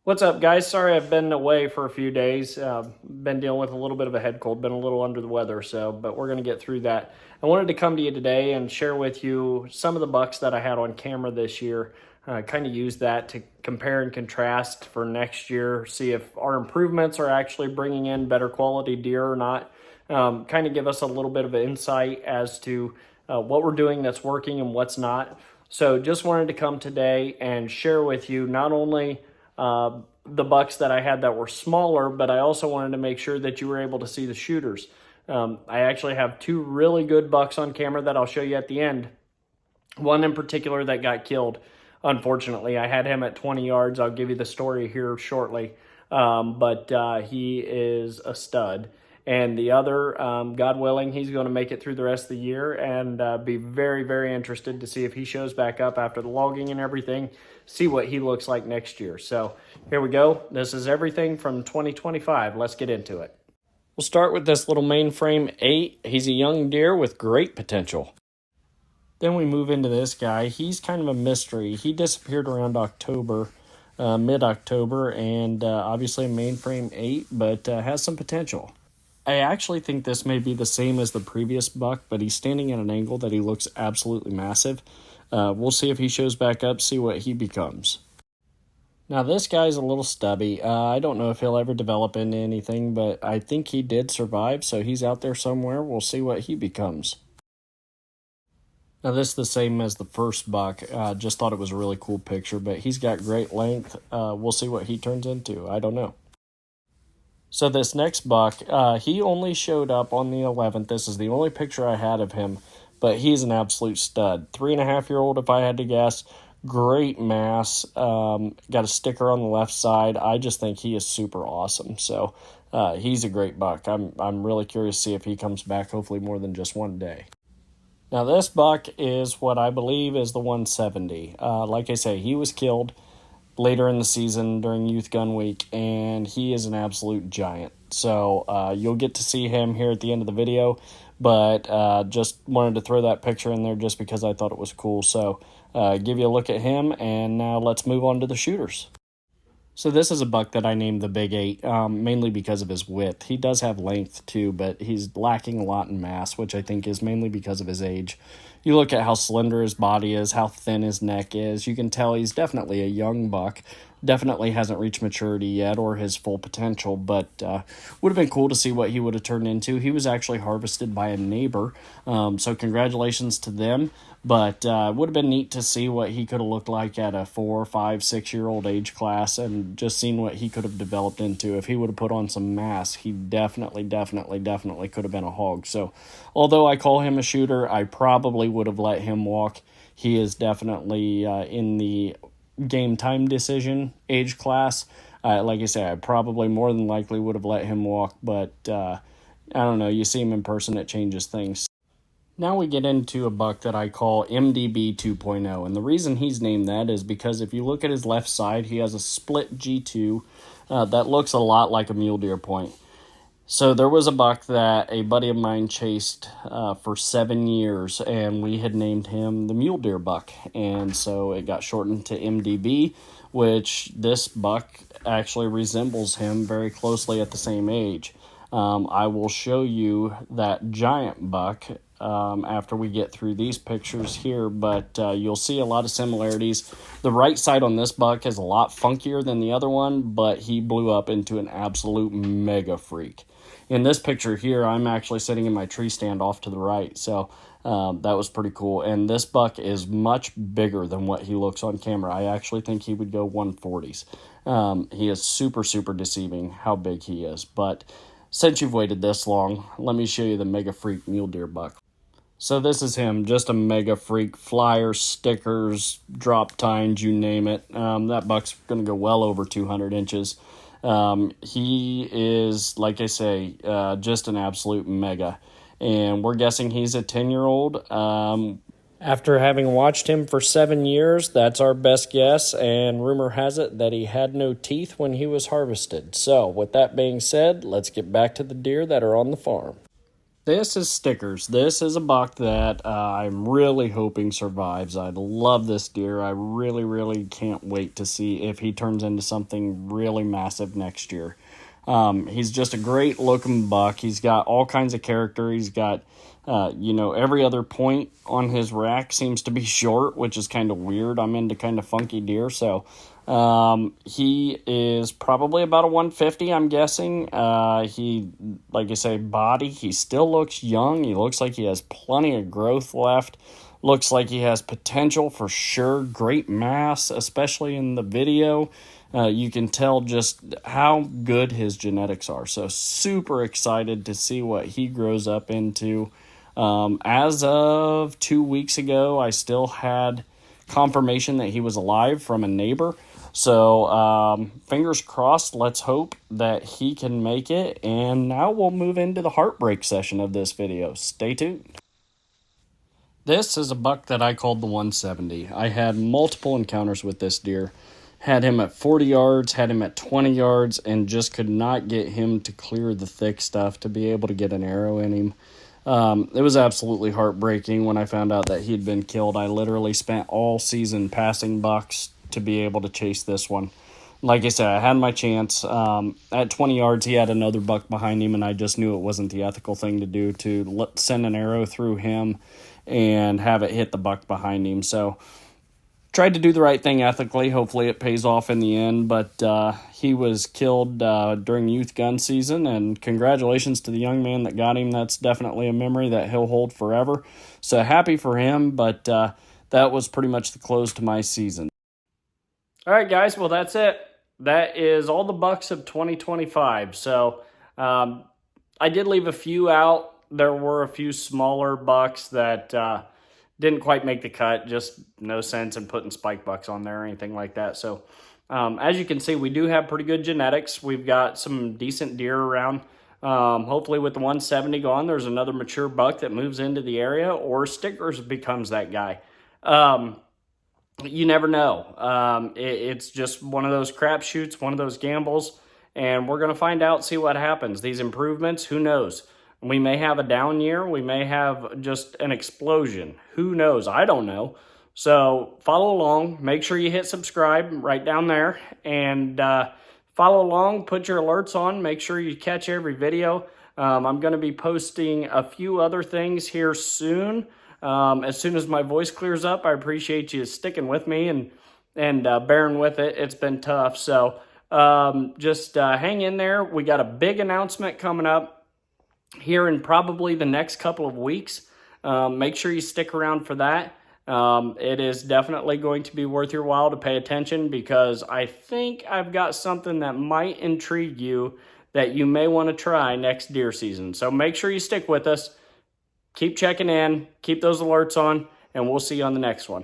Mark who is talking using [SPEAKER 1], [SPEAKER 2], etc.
[SPEAKER 1] What's up, guys? Sorry I've been away for a few days. Been dealing with a little bit of a head cold, been a little under the weather, but we're going to get through that. I wanted to come to you today and share with you some of the bucks that I had on camera this year. Kind of use that to compare and contrast for next year, see if our improvements are actually bringing in better quality deer or not. Kind of give us a little bit of an insight as to what we're doing that's working and what's not. So just wanted to come today and share with you not only the bucks that I had that were smaller, but I also wanted to make sure that you were able to see the shooters. I actually have two really good bucks on camera that I'll show you at the end. One in particular that got killed. Unfortunately, I had him at 20 yards. I'll give you the story here shortly. But he is a stud. And the other, God willing, he's going to make it through the rest of the year and be very, very interested to see if he shows back up after the logging and everything, see what he looks like next year. So here we go. This is everything from 2025. Let's get into it. We'll start with this little mainframe 8. He's a young deer with great potential. Then we move into this guy. He's kind of a mystery. He disappeared around October, mid-October, and obviously a mainframe 8, but has some potential. I actually think this may be the same as the previous buck, but he's standing at an angle that he looks absolutely massive. We'll see if he shows back up, see what he becomes. Now this guy's a little stubby. I don't know if he'll ever develop into anything, but I think he did survive, so he's out there somewhere. We'll see what he becomes. Now this is the same as the first buck. Just thought it was a really cool picture, but he's got great length. We'll see what he turns into. I don't know. So this next buck, he only showed up on the 11th. This is the only picture I had of him, but he's an absolute stud. 3.5-year-old, if I had to guess. Great mass. Got a sticker on the left side. I just think he is super awesome. So he's a great buck. I'm really curious to see if he comes back, hopefully more than just one day. Now this buck is what I believe is the 170. Like I say, he was killed later in the season during Youth Gun Week, and he is an absolute giant. So you'll get to see him here at the end of the video, but just wanted to throw that picture in there just because I thought it was cool. So give you a look at him, and now let's move on to the shooters. So this is a buck that I named the Big 8, mainly because of his width. He does have length too, but he's lacking a lot in mass, which I think is mainly because of his age. You look at how slender his body is, how thin his neck is. You can tell he's definitely a young buck. Definitely hasn't reached maturity yet or his full potential, but would have been cool to see what he would have turned into. He was actually harvested by a neighbor, so congratulations to them. But would have been neat to see what he could have looked like at a 4, 5, 6-year-old age class and just seen what he could have developed into. If he would have put on some mass, he definitely could have been a hog. So although I call him a shooter, I probably would have let him walk. He is definitely in the game time decision age class. Like I say, I probably more than likely would have let him walk, but I don't know. You see him in person, it changes things. Now we get into a buck that I call MDB 2.0, and the reason he's named that is because if you look at his left side, he has a split G2 that looks a lot like a mule deer point. So there was a buck that a buddy of mine chased for 7 years, and we had named him the mule deer buck, and so it got shortened to MDB, which this buck actually resembles him very closely at the same age. I will show you that giant buck after we get through these pictures here, but you'll see a lot of similarities. The right side on this buck is a lot funkier than the other one, but he blew up into an absolute mega freak. In this picture here, I'm actually sitting in my tree stand off to the right, so that was pretty cool. And this buck is much bigger than what he looks on camera. I actually think he would go 140s. He is super deceiving how big he is, but since you've waited this long, let me show you the mega freak mule deer buck. So this is him, just a mega freak, flyers, stickers, drop tines, you name it. That buck's going to go well over 200 inches. He is, like I say, just an absolute mega. And we're guessing he's a 10-year-old. After having watched him for 7 years, that's our best guess. And rumor has it that he had no teeth when he was harvested. So with that being said, let's get back to the deer that are on the farm. This is Stickers. This is a buck that I'm really hoping survives. I love this deer. I really, really can't wait to see if he turns into something really massive next year. He's just a great looking buck. He's got all kinds of character. He's got, every other point on his rack seems to be short, which is kind of weird. I'm into kind of funky deer, so he is probably about a 150, I'm guessing. He, like I say, body, he still looks young. He looks like he has plenty of growth left. Looks like he has potential for sure. Great mass, especially in the video. You can tell just how good his genetics are. So super excited to see what he grows up into. As of 2 weeks ago, I still had confirmation that he was alive from a neighbor. So fingers crossed, let's hope that he can make it. And now we'll move into the heartbreak session of this video. Stay tuned. This is a buck that I called the 170. I had multiple encounters with this deer. Had him at 40 yards, had him at 20 yards, and just could not get him to clear the thick stuff to be able to get an arrow in him. It was absolutely heartbreaking when I found out that he'd been killed. I literally spent all season passing bucks to be able to chase this one. Like I said, I had my chance. At 20 yards, he had another buck behind him, and I just knew it wasn't the ethical thing to do to send an arrow through him and have it hit the buck behind him. So tried to do the right thing ethically. Hopefully it pays off in the end, but he was killed during youth gun season, and congratulations to the young man that got him. That's definitely a memory that he'll hold forever. So happy for him, but that was pretty much the close to my season. All right, guys, well, that's it. That is all the bucks of 2025. So I did leave a few out. There were a few smaller bucks that didn't quite make the cut. Just no sense in putting spike bucks on there or anything like that. So as you can see, we do have pretty good genetics. We've got some decent deer around. Hopefully with the 170 gone, there's another mature buck that moves into the area, or Stickers becomes that guy. You never know. It's just one of those crapshoots, one of those gambles, and we're going to find out, see what happens. These improvements, who knows? We may have a down year. We may have just an explosion. Who knows? I don't know. So follow along. Make sure you hit subscribe right down there, and follow along. Put your alerts on. Make sure you catch every video. I'm going to be posting a few other things here soon. As soon as my voice clears up, I appreciate you sticking with me and bearing with it. It's been tough. So just hang in there. We got a big announcement coming up here in probably the next couple of weeks. Make sure you stick around for that. It is definitely going to be worth your while to pay attention, because I think I've got something that might intrigue you that you may want to try next deer season. So make sure you stick with us. Keep checking in, keep those alerts on, and we'll see you on the next one.